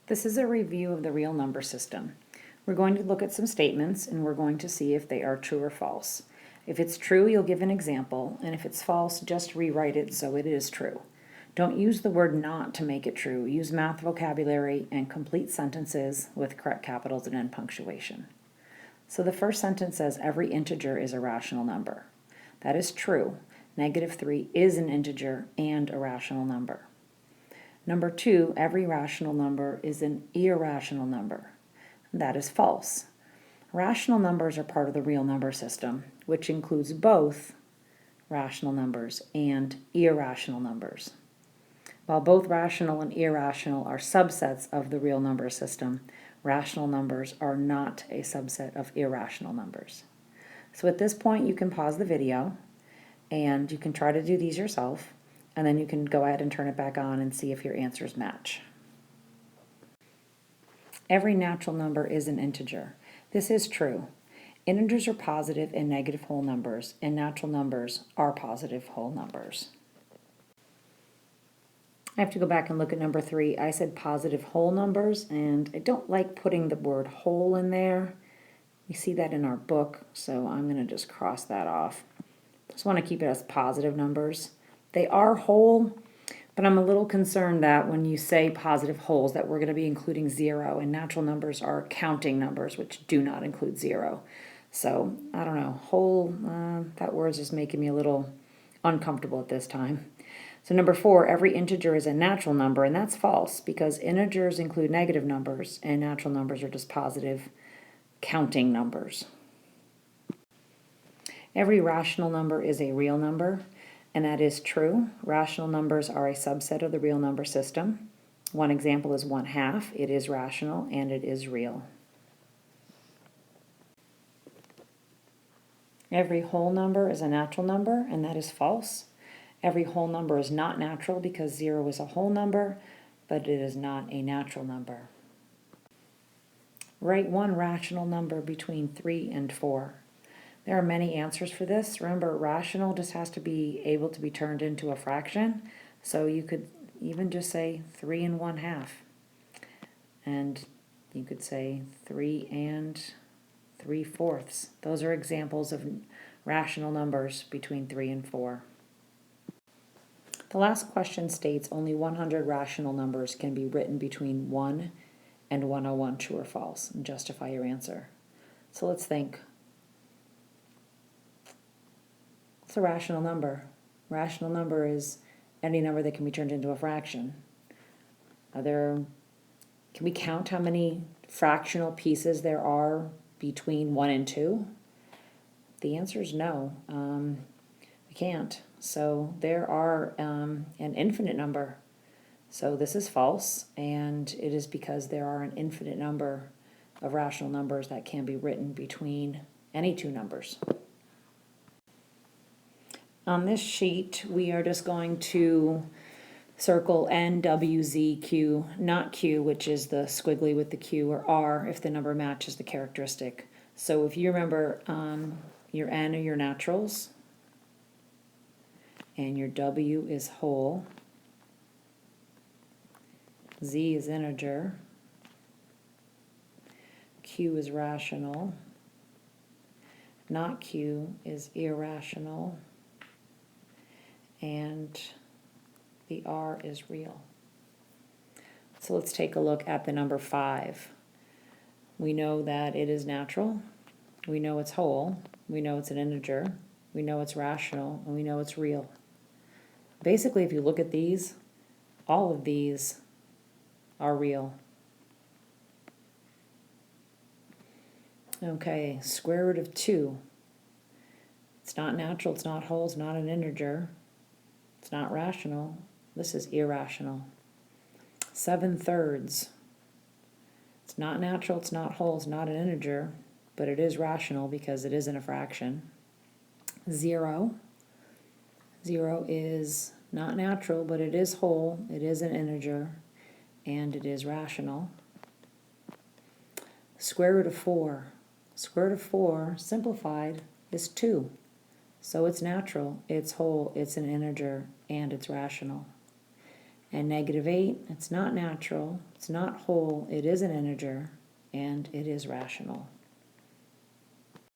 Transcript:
This is a review of the real number system. We're going to look at some statements and we're going to see if they are true or false. If it's true, you'll give an example, and if it's false, just rewrite it so it is true. Don't use the word not to make it true. Use math vocabulary and complete sentences with correct capitals and end punctuation. So the first sentence says every integer is a rational number. That is true. -3 is an integer and a rational number. Number 2, every rational number is an irrational number. That is false. Rational numbers are part of the real number system, which includes both rational numbers and irrational numbers. While both rational and irrational are subsets of the real number system, rational numbers are not a subset of irrational numbers. So at this point, you can pause the video and you can try to do these yourself, and then you can go ahead and turn it back on and see if your answers match. Every natural number is an integer. This is true. Integers are positive and negative whole numbers, and natural numbers are positive whole numbers. I have to go back and look at number 3. I said positive whole numbers, and I don't like putting the word whole in there. You see that in our book, so I'm going to just cross that off. Just want to keep it as positive numbers. They are whole, but I'm a little concerned that when you say positive wholes that we're going to be including 0, and natural numbers are counting numbers, which do not include 0. So, I don't know, whole, that word's just making me a little uncomfortable at this time. So number 4, every integer is a natural number, and that's false because integers include negative numbers and natural numbers are just positive counting numbers. Every rational number is a real number, and that is true. Rational numbers are a subset of the real number system. One example is 1/2. It is rational and it is real. Every whole number is a natural number, and that is false. Every whole number is not natural because 0 is a whole number, but it is not a natural number. Write one rational number between 3 and 4. There are many answers for this. Remember, rational just has to be able to be turned into a fraction, so you could even just say 3 and 1/2. And you could say 3 and 3/4. Those are examples of rational numbers between 3 and 4. The last question states only 100 rational numbers can be written between 1 and 101, true or false, and justify your answer. So let's think. What's a rational number? Rational number is any number that can be turned into a fraction. Can we count how many fractional pieces there are between 1 and 2? The answer is no. We can't. So there are an infinite number. So this is false, and it is because there are an infinite number of rational numbers that can be written between any two numbers. On this sheet, we are just going to circle N, W, Z, Q, not Q, which is the squiggly with the Q, or R if the number matches the characteristic. So if you remember, your N are your naturals, and your W is whole, Z is integer, Q is rational, not Q is irrational, and the R is real. So let's take a look at the number 5. We know that it is natural, we know it's whole, we know it's an integer, we know it's rational, and we know it's real. Basically, if you look at these, all of these are real. Okay, square root of 2. It's not natural, it's not whole, it's not an integer. It's not rational. This is irrational. 7/3. It's not natural, it's not whole, it's not an integer, but it is rational because it isn't a fraction. 0. 0 is not natural, but it is whole, it is an integer, and it is rational. Square root of 4. Square root of 4, simplified, is 2. So it's natural, it's whole, it's an integer, and it's rational. And -8, it's not natural, it's not whole, it is an integer, and it is rational.